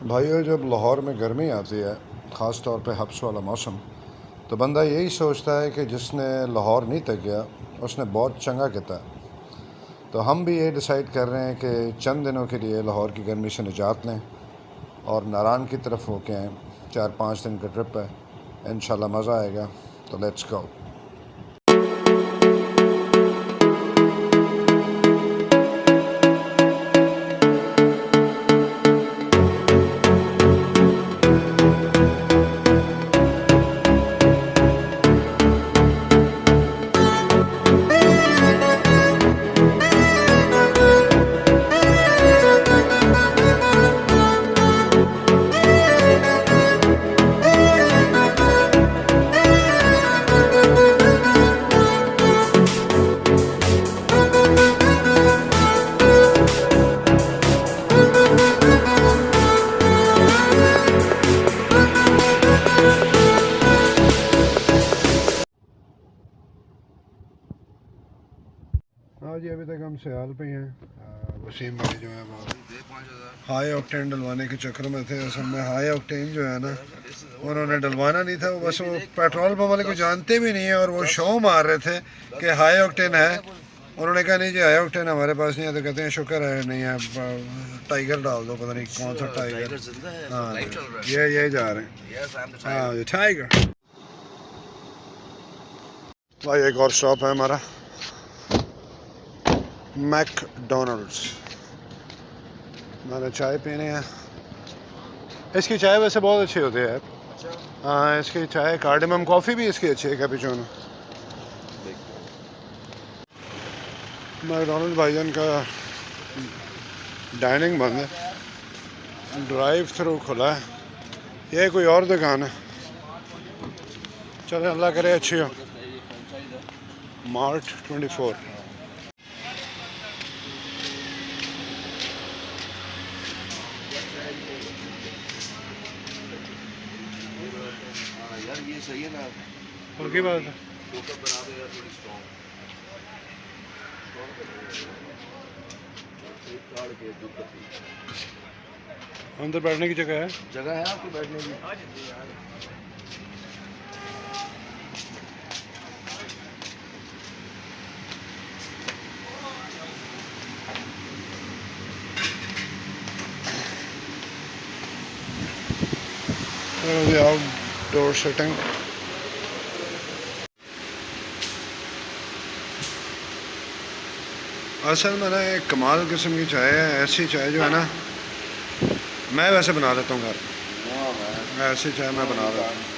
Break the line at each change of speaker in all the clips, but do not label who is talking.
भाइयों, जब लाहौर में गर्मी आती है, ख़ास तौर पे हब्स वाला मौसम, तो बंदा यही सोचता है कि जिसने लाहौर नहीं तक गया उसने बहुत चंगा किया है। तो हम भी ये डिसाइड कर रहे हैं कि चंद दिनों के लिए लाहौर की गर्मी से निजात लें और नारान की तरफ होके आएँ। 4-5 दिन का ट्रिप है, इंशाल्लाह मज़ा आएगा। तो लेट्स गो। हाँ जी, अभी तक हम सियाल पे हैं। वसीम भाई जो है वो हाई ऑक्टेन डलवाने के चक्कर में थे। असल में हाई ऑक्टेन जो है ना, उन्होंने डलवाना नहीं था। वो बस वो पेट्रोल पंप वाले को जानते भी नहीं है और वो शो मार रहे थे कि हाई ऑक्टेन है। उन्होंने कहा नहीं जी, हाई ऑक्टेन हमारे पास नहीं है। तो कहते हैं शुक्र है नहीं है, टाइगर डाल दो। पता नहीं कौन सा टाइगर। हाँ, ये जा रहे हैं। हाँ, ये टाइगर भाई। एक और शॉप है हमारा, मैकडोनल्ड्स। मैंने चाय पीनी है। इसकी चाय वैसे बहुत अच्छी होती है। हाँ, इसकी चाय कार्डेमम कॉफ़ी भी इसकी अच्छी है, कैपुचिनो। मैकडोनल्ड भाईजान का डाइनिंग बंद है, ड्राइव थ्रू खुला है। ये कोई और दुकान है। चले, अल्लाह करे अच्छी हो। मार्ट 24।
यार ये सही है ना,
और की बात है।
बना दो यार, थोड़ी स्ट्रॉन्ग
अंदर बैठने की जगह
है आपकी बैठने की।
Outdoor setting. असल में ना एक कमाल किस्म की चाय है। ऐसी चाय जो है ना, मैं वैसे बना लेता हूँ घर। ऐसी चाय मैं बना लेता हूँ।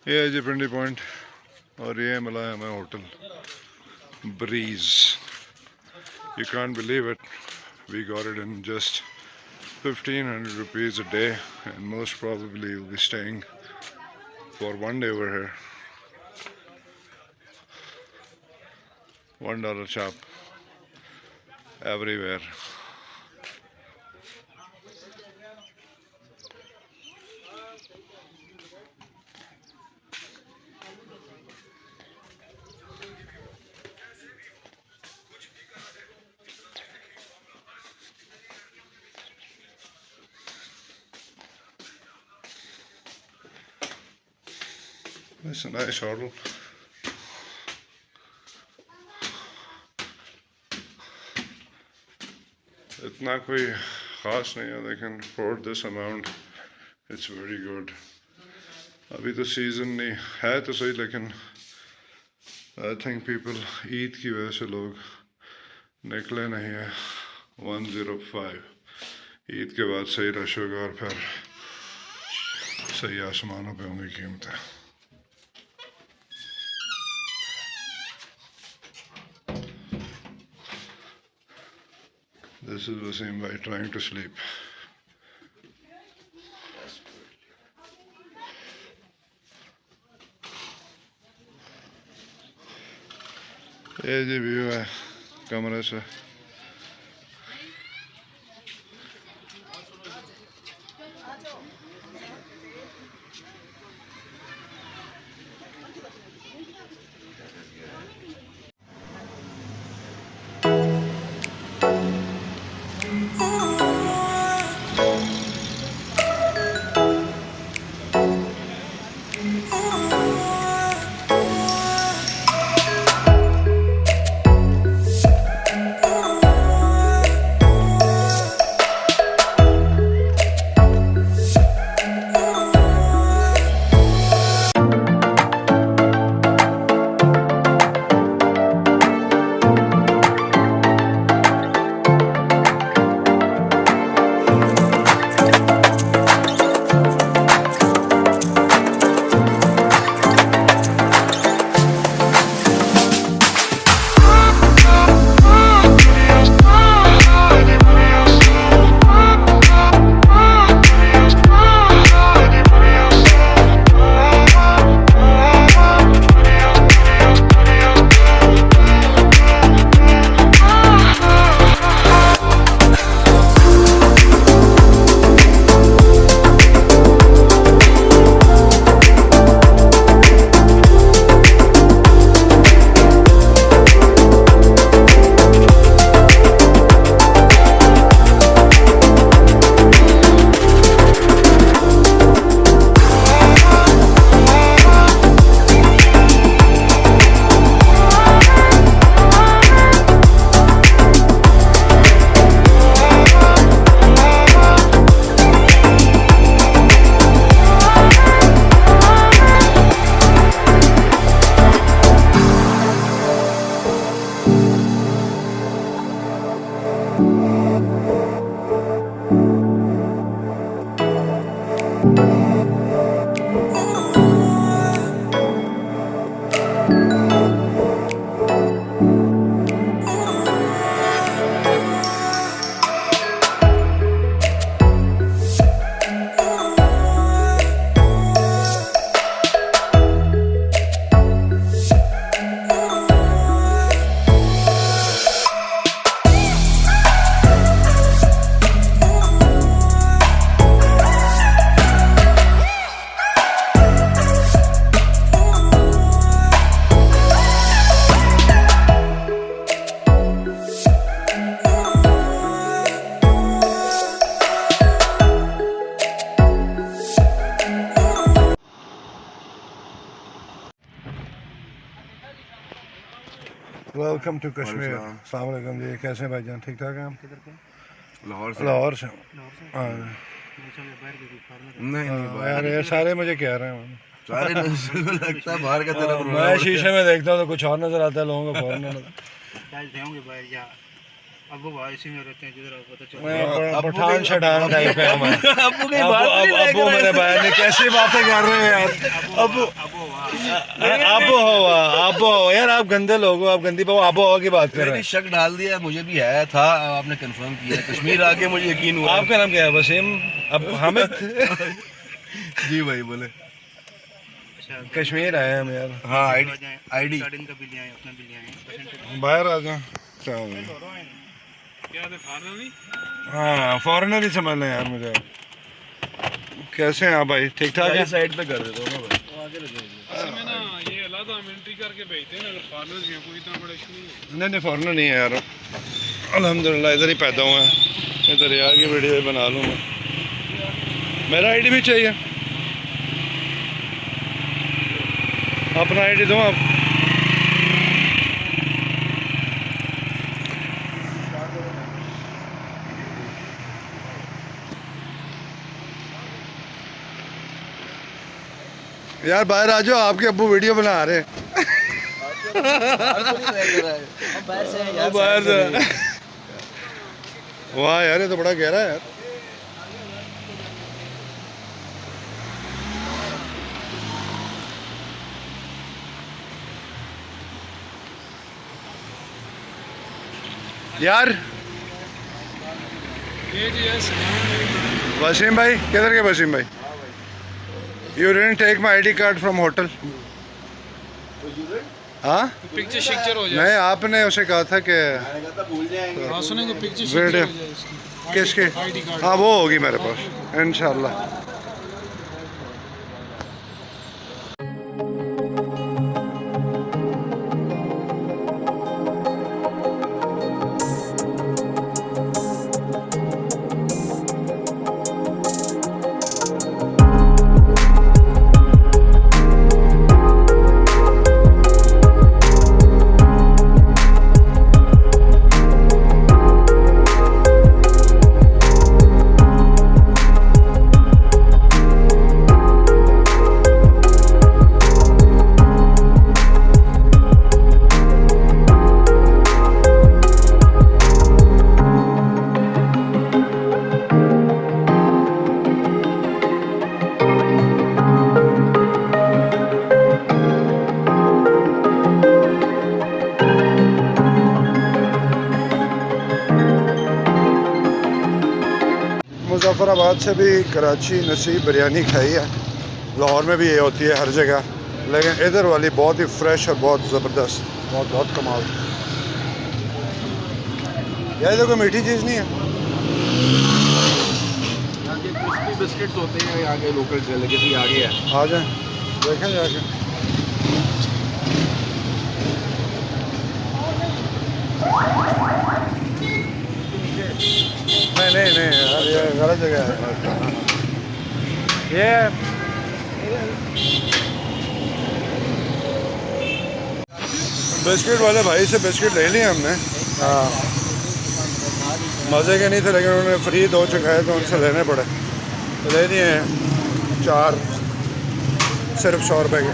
ये है जी पिंडी पॉइंट और ये मिला है हमें hotel Breeze. You can't believe it. We got it in just 1,500 rupees a day, and most probably we'll be staying for one day over here. $1 chop everywhere. It's a nice hotel. इतना कोई ख़ास नहीं है लेकिन for this amount it's very good. अभी तो season नहीं है तो सही लेकिन I think people ईद की वजह से लोग निकले नहीं है. 105 ईद के बाद सही रश होगा और फिर सही आसमानों पे होंगी कीमतें. This is Wasim by trying to sleep. ये जी व्यू है कमरे से. Welcome to Kashmir. अस्सलाम वालेकुम जी. कैसे हैं भाईजान? ठीक ठाक हैं आप?
लाहौर से.
लाहौर से. हाँ
नहीं
यार ये सारे मुझे कह रहे हैं.
सारे लगता है बाहर का तेरा.
मैं शीशे में देखता हूँ तो कुछ और नजर आता है लोगों को. फौरन
अब वो इसी में रहते हैं जिधर आपको पता चल
पठान शठान टाइप है हमारे।
अब्बू कहीं बाहर तो नहीं लेके
अब्बू मेरे भाई ने कैसी बातें कर रहे हैं यार। अब्बू अबो यार, आप गंदे लोग हो, आप गंदी पाओ आबो हवा की बात कर रहे
मैंने
हैं।
शक डाल दिया, मुझे भी है था, आपने कंफर्म किया। कश्मीर आके मुझे यकीन हुआ।
आपका नाम क्या है? वसीम अब हामिद।
जी भाई बोले।
कश्मीर आए हम यार।
हाँ आईडी
गार्डन का भी ले आए, अपना भी ले आए।
बाहर आ जाओ। हाँ फॉरेनर ही समझ लें यार मुझे। कैसे हैं आप भाई? ठीक ठाक है?
साइड पे कर देता हूँ ना भाई।
में ना ये अलग एंट्री करके भेजते हैं ना, अगर फॉरनर्स हैं कोई इतना बड़ा इशू नहीं है।
नहीं फॉरेनर नहीं है यार, अल्हम्दुलिल्लाह इधर ही पैदा हुआ है। इधर यार की वीडियो बना लूँ मैं। मेरा आईडी भी चाहिए, अपना आईडी दो आप। यार बाहर आ जाओ, आपके अब्बू वीडियो बना रहे हैं। बाहर से वाह यार, ये तो बड़ा गहरा है यार। यार वसीम भाई किधर के? वसीम भाई You didn't take my ID card from hotel? हाँ?
पिक्चर शिक्चर हो जाए।
नहीं, आपने उसे कहा था कि
हाँ सुनेंगे, पिक्चर शिक्चर
वीडियो
हो जाए इसकी।
किसके?
ID card.
हाँ वो होगी मेरे पास इंशाल्लाह। मुज़फ़्फ़राबाद से भी कराची नसीब बिरयानी खाई है, लाहौर में भी ये होती है हर जगह, लेकिन इधर वाली बहुत ही फ्रेश और बहुत ज़बरदस्त, बहुत कमाल। यार इधर कोई मीठी चीज़ नहीं है?
यहाँ के क्रिस्पी बिस्किट्स होते हैं यहाँ के लोकल डेलीकेसी आगे है।
आ जाए देखें जाके। नहीं यार, ये गलत जगह है। ये बिस्किट वाले भाई से बिस्किट ले लिए हमने। हाँ मज़े के नहीं थे, लेकिन उन्होंने फ्री 2 चखाए तो उनसे लेने पड़े, तो ले लिए हैं 4 सिर्फ 100 रुपए के।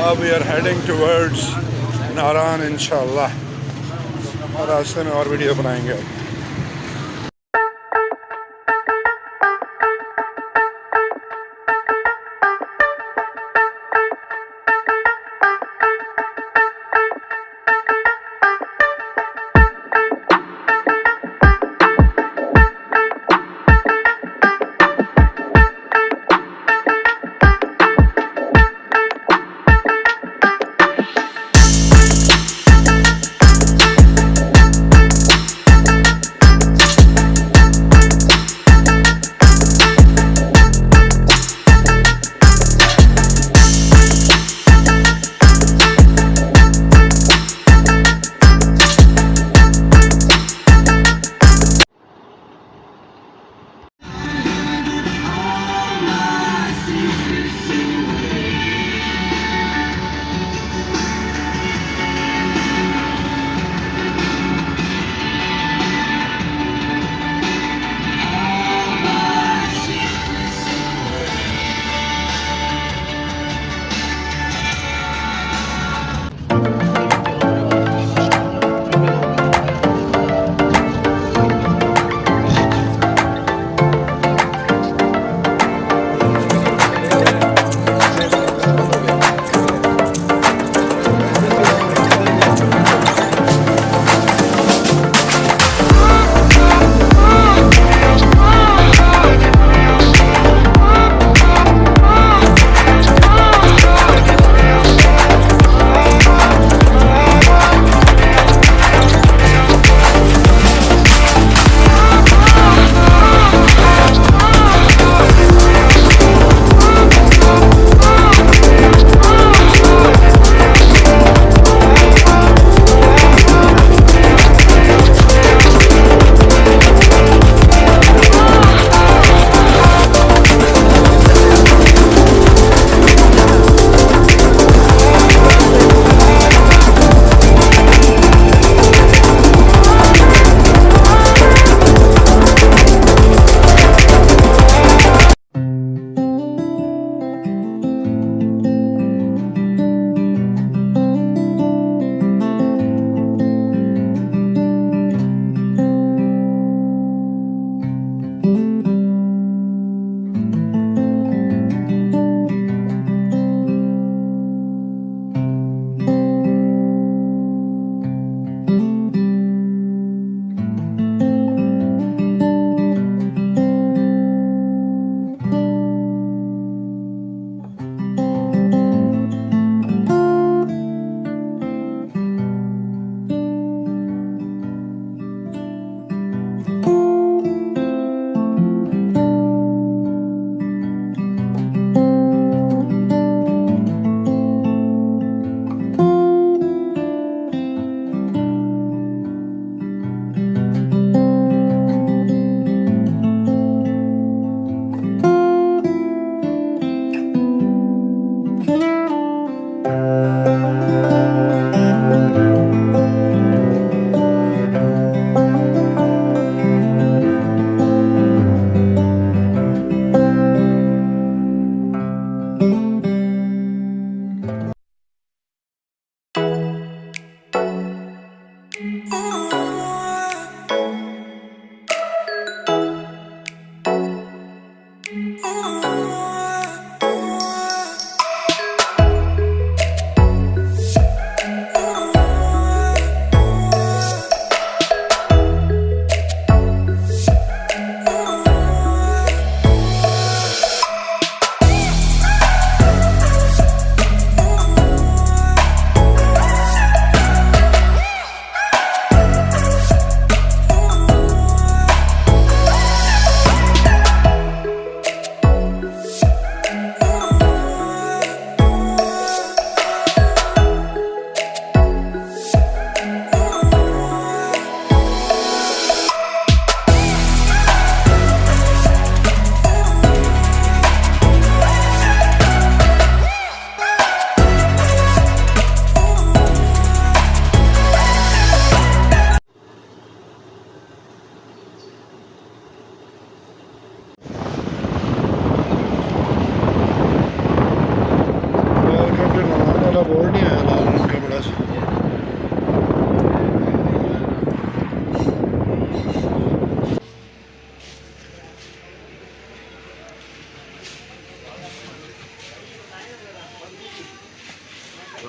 अब वी आर हेडिंग टुवर्ड्स नारान इंशाल्लाह, और रास्ते में और वीडियो बनाएंगे।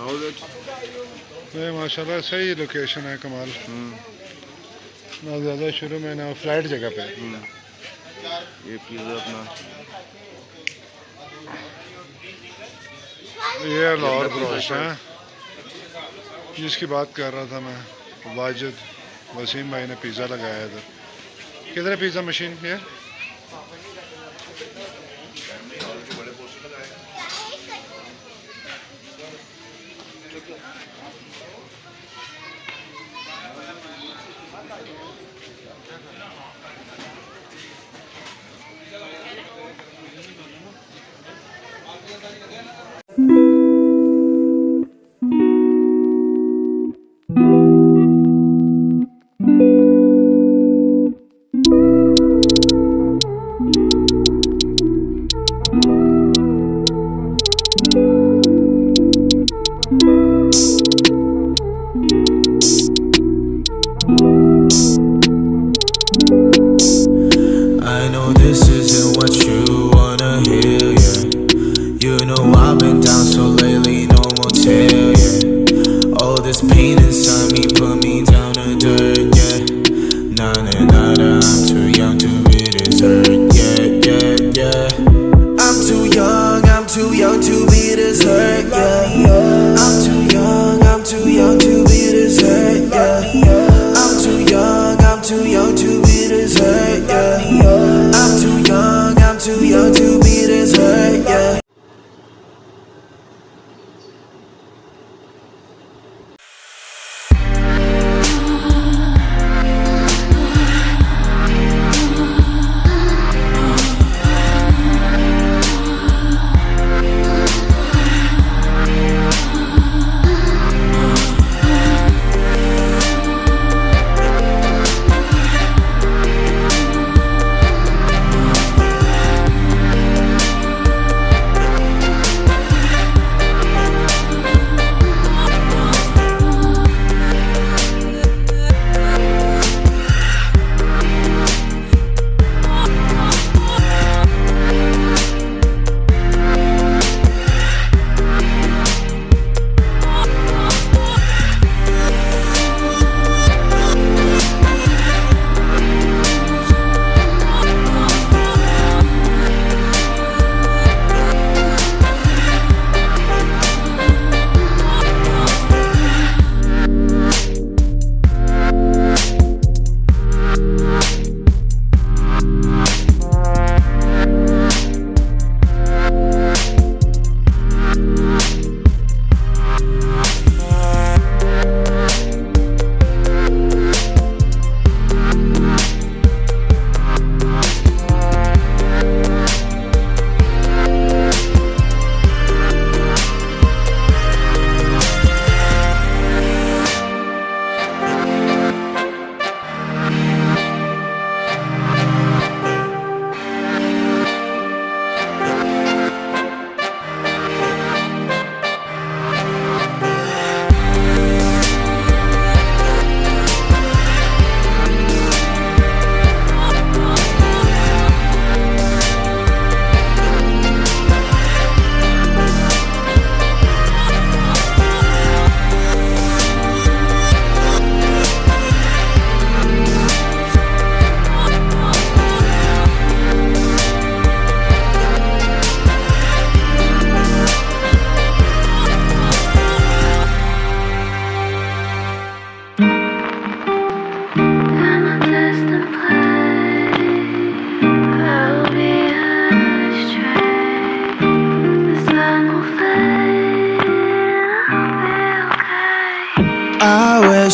How's it?
ये माशाल्लाह सही लोकेशन है कमाल ना ज़्यादा शुरू में ना फ्लैट जगह पे
ये पिज़्ज़ा अपना
ये लाहौर ब्रोश है जिसकी बात कर रहा था मैं वाजिद वसीम भाई ने पिज़्ज़ा लगाया था किधर है पिज़्ज़ा मशीन ये
I know this isn't what you wanna hear, yeah. You know I've been down so lately, no motel, yeah. All this pain inside me put me down to dirt, yeah. Nah, nah, nah, nah, I'm too young to be this hurt, yeah, yeah, yeah. I'm too young to be this hurt, yeah. I'm too young to be this hurt, yeah. I'm too young to be this hurt, yeah. I'm too young to be this hurt, yeah.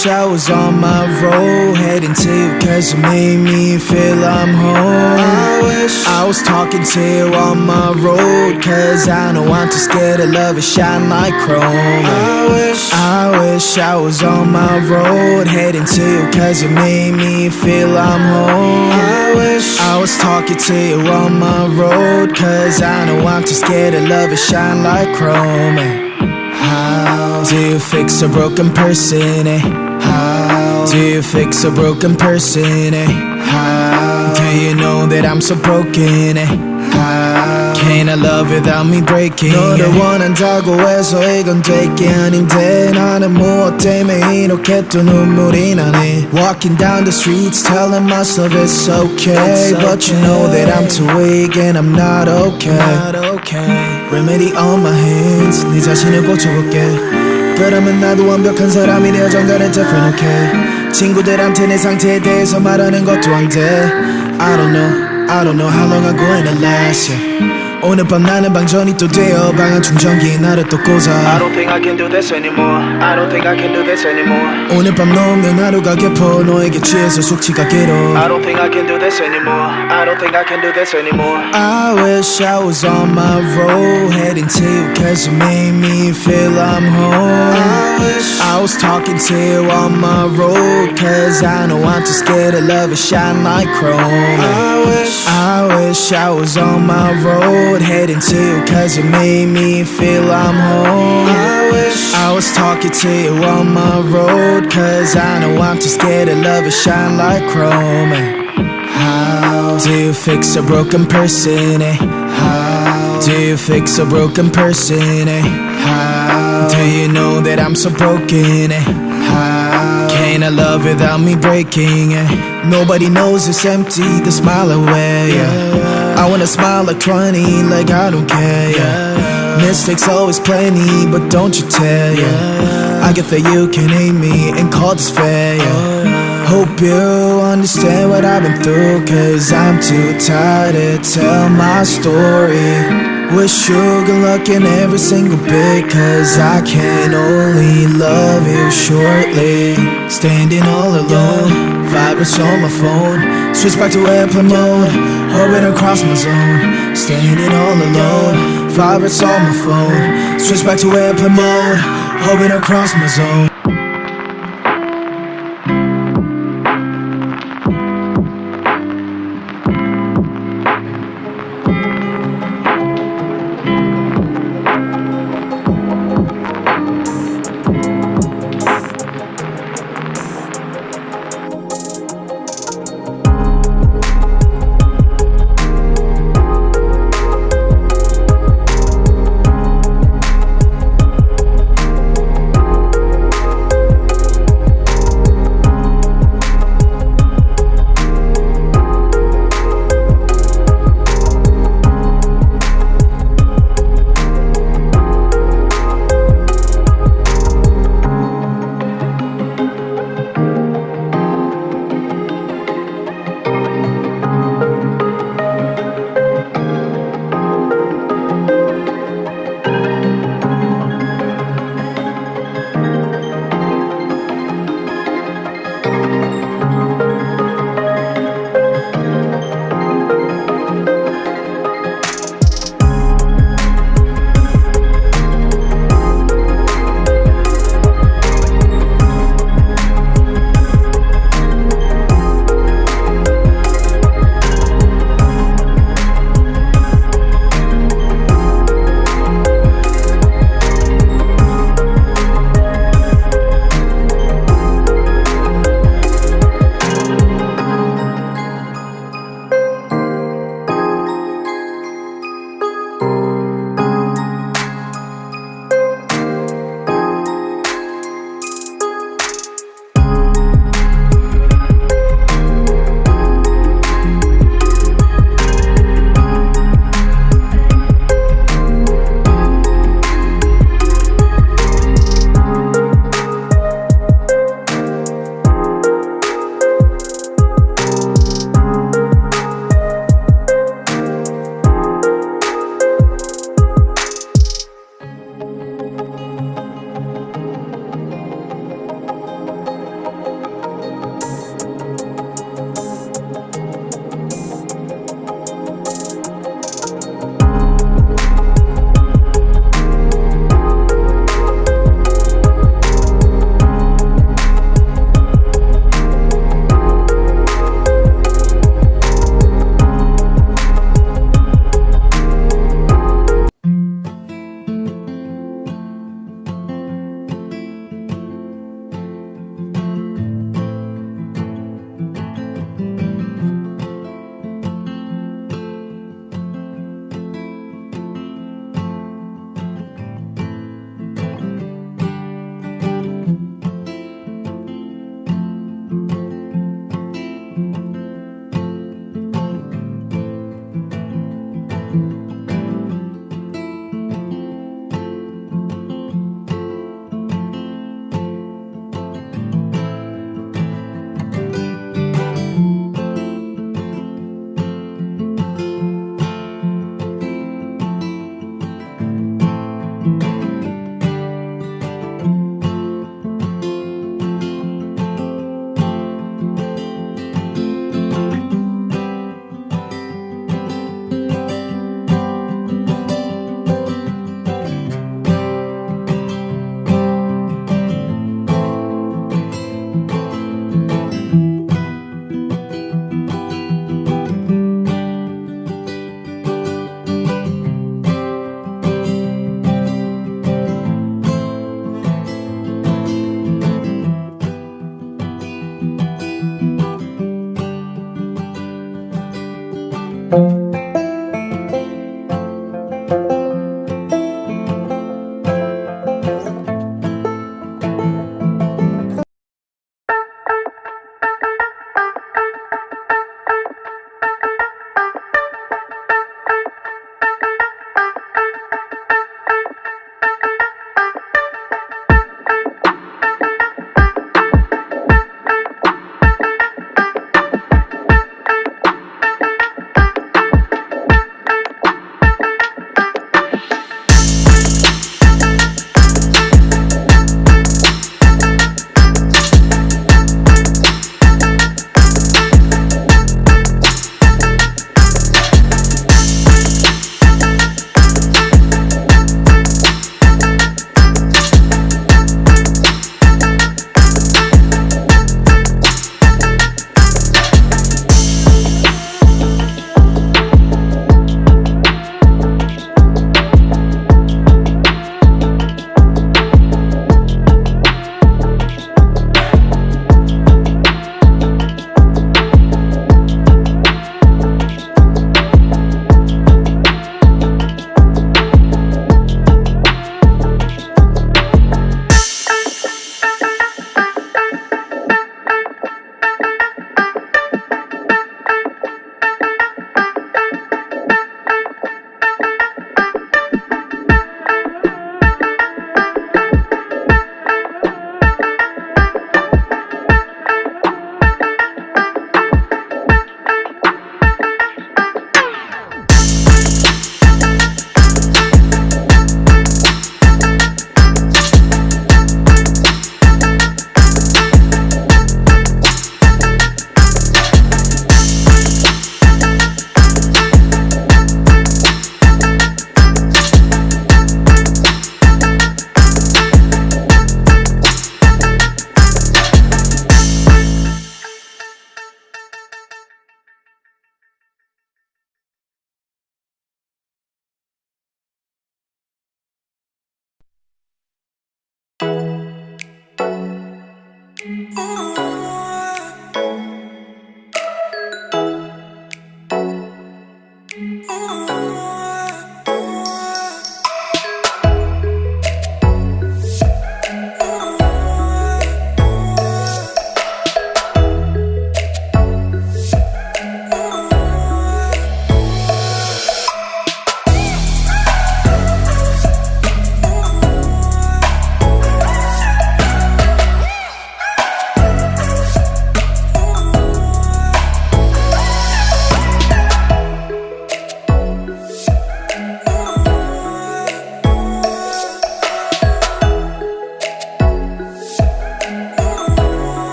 wish I was on my road, heading to you cause you made me feel I'm home. I wish I was talking to you on my road, cause I know I'm too scared to love it shine like chrome. I wish I was on my road, heading to you cause you made me feel I'm home. I wish I was talking to you on my road, cause I know I'm too scared to love it shine like chrome. How do you fix a broken person, eh? How do you fix a broken person, eh? How do you know that I'm so broken, eh? How can Can't love without me breaking 너를 원한다고 해서 이건 될 게 아닌데 나는 무엇 때문에 이렇게 또 눈물이 나네 Walking down the streets telling myself it's okay But you know that I'm too weak and I'm not okay Remedy on my hands 네 자신을 고쳐볼게 그러면 나도 완벽한 사람이 되어 정갈은 different okay 친구들한테 내 상태에 대해서 말하는 것도 안 돼 I don't know how long I'm going to last yeah. 오늘 밤 나는 방전이 또 되어 방한 충전기에 나를 또 꽂아 I don't think I can do this anymore I don't think I can do this anymore 오늘 밤 너 없는 하루가 깊어 너에게 취해서 숙취가 길어 I don't think I can do this anymore I don't think I can do this anymore I wish I was on my road heading to you cause you made me feel I'm home I was talking to you on my road cause I know I'm too scared to love and shine like chrome I wish I was on my road heading to you cause you made me feel I'm home I was talking to you on my road cause I know I'm too scared to love and shine like chrome How do you fix a broken person, eh? How do you fix a broken person, eh? How do you know that I'm so broken, eh? How can I love without me breaking, eh? Nobody knows it's empty, the smile away, yeah. I wanna smile like 20, like I don't care, yeah. Mistakes always plenty, but don't you tell, yeah. I get that you can hate me and call this fair, yeah. Hope you understand what I've been through cause I'm too tired to tell my story Wish you good luck in every single bit cause I can only love you shortly Standing all alone, vibrates on my phone Switch back to airplane mode, orbit across my zone Standing all alone, vibrates on my phone Switch back to airplane mode, orbit across my zone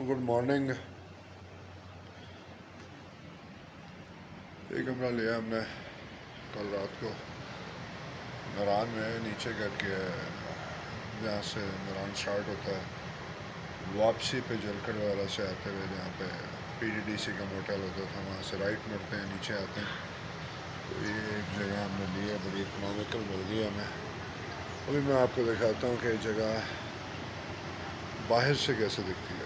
good morning. एक कमरा लिया हमने कल रात को नारान में, नीचे करके जहाँ से नारान स्टार्ट होता है, वापसी पे जलखड़ वाला से आते हुए जहाँ पे PDDC का मोटेल होता था, वहाँ से राइट मुड़ते हैं, नीचे आते हैं। तो ये एक जगह हमने ली है, बड़ी इकोनॉमिकल मिल गई हमें। अभी मैं आपको दिखाता हूँ कि ये जगह बाहर से कैसे दिखती है।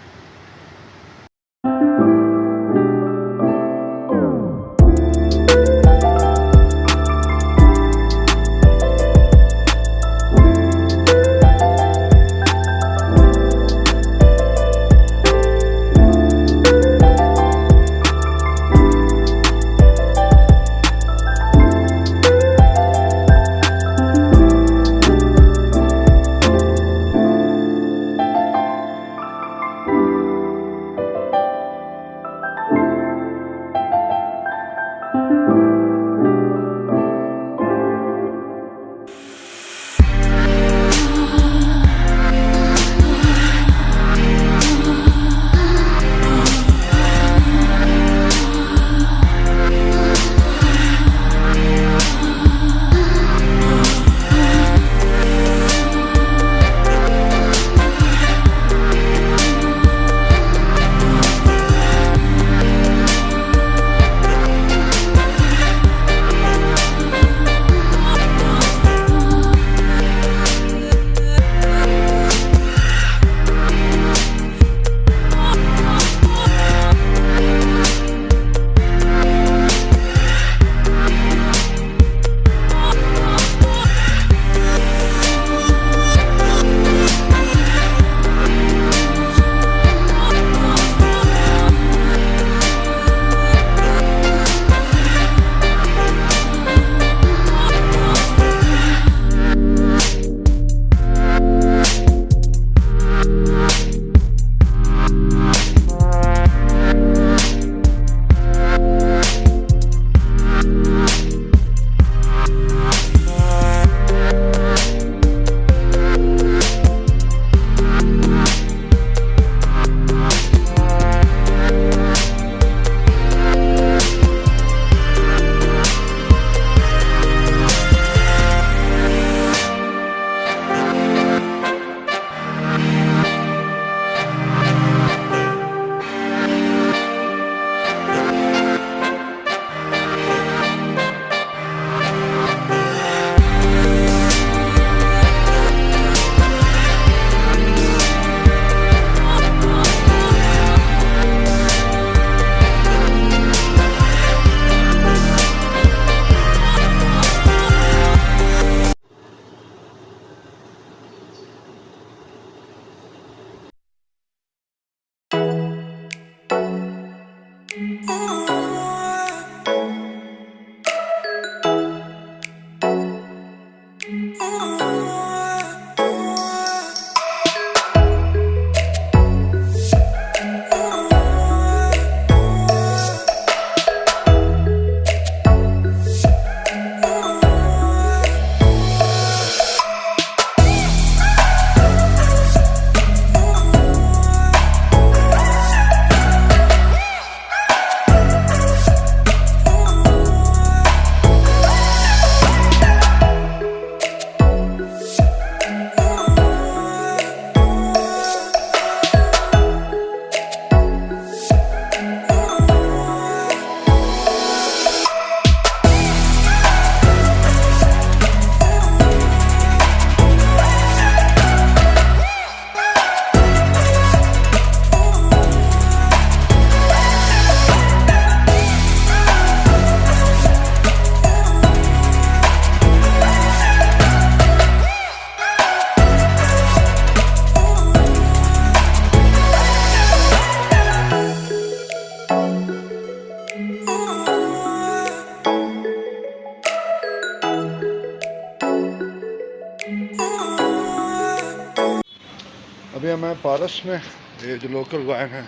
अभी हमें पारस में, ये जो लोकल वैन है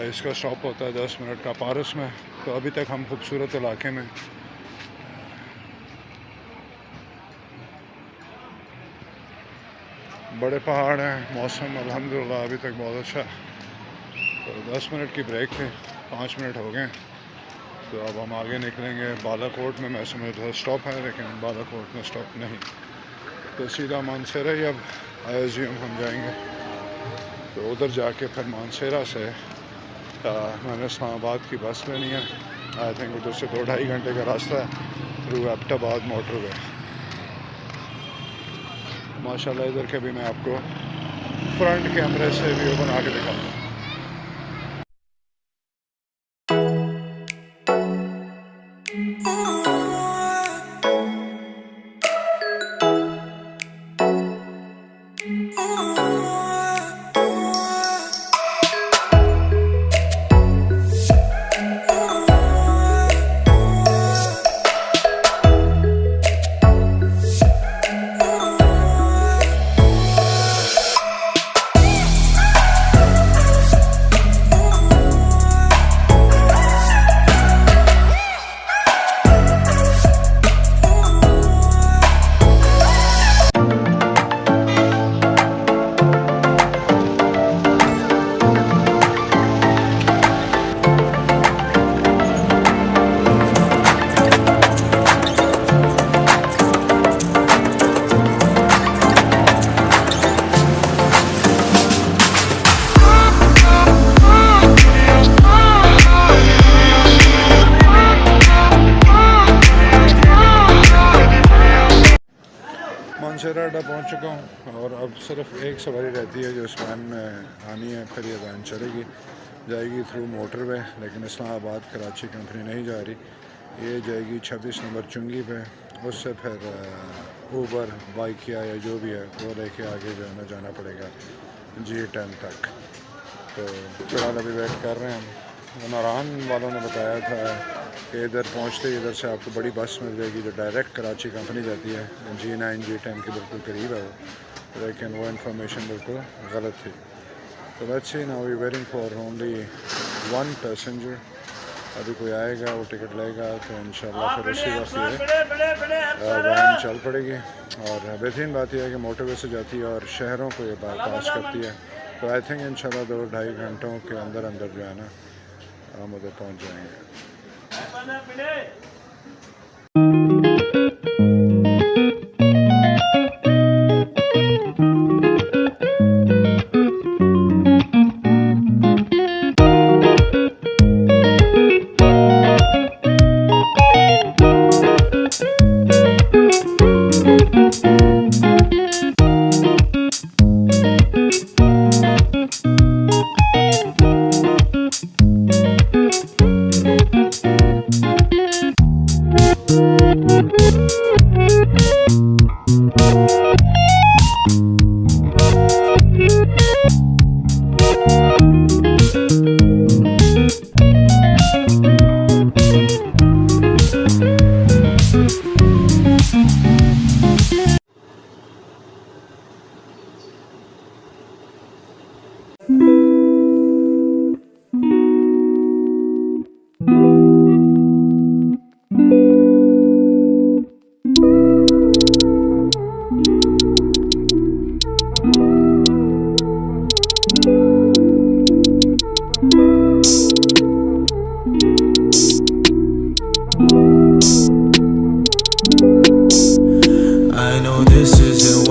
इसका स्टॉप होता है 10 मिनट का पारस में। तो अभी तक हम खूबसूरत इलाके में, बड़े पहाड़ हैं, मौसम अल्हम्दुलिल्लाह अभी तक बहुत अच्छा है। तो 10 मिनट की ब्रेक थे, 5 मिनट हो गए। तो अब हम आगे निकलेंगे। बालाकोट में मैं समझ रहा स्टॉप है, लेकिन बालाकोट में स्टॉप नहीं। तो सीधा मानसेरा ही अब आयोजियम हम जाएंगे। तो उधर जाके फिर मानसेरा से मैंने इस्लामाबाद की बस लेनी है। आई थिंक उधर से 2-2.5 घंटे का रास्ता है थ्रू एबटाबाद मोटरवे। माशाल्लाह इधर के भी मैं आपको फ्रंट कैमरे से व्यू बना के दिखाऊंगा। मानसेरा अड्डा पहुँच चुका हूँ और अब सिर्फ एक सवारी रहती है जो इस वैन में आनी है। फिर ये वैन चलेगी, जाएगी थ्रू मोटरवे, लेकिन इस्लामाबाद कराची कंपनी नहीं जा रही। ये जाएगी 26 नंबर चुंगी पे। उससे फिर ऊबर बाइक या जो भी है वो लेके आगे जो है ना जाना पड़ेगा G10 तक। तो फिलहाल अभी वेट कर रहे हैं हम। नारान वालों ने बताया था कि इधर पहुँचते ही इधर से आपको बड़ी बस मिल जाएगी जो डायरेक्ट कराची कंपनी जाती है। G9 G10 के बिल्कुल करीब है वो, लेकिन वो इन्फॉर्मेशन बिल्कुल गलत थी। तो let's see now we waiting for only 1 passenger. अभी कोई आएगा, वो टिकट लेगा, तो इंशाल्लाह फिर उसी वक्त ये वैन चल पड़ेगी। और बेहतरीन बात यह है कि मोटरवे से जाती है और शहरों को ये बाईपास करती है। तो आई थिंक इंशाल्लाह 2-2.5 घंटों के अंदर अंदर जो है ना हम उधर पहुँच जाएंगे।
I know this isn't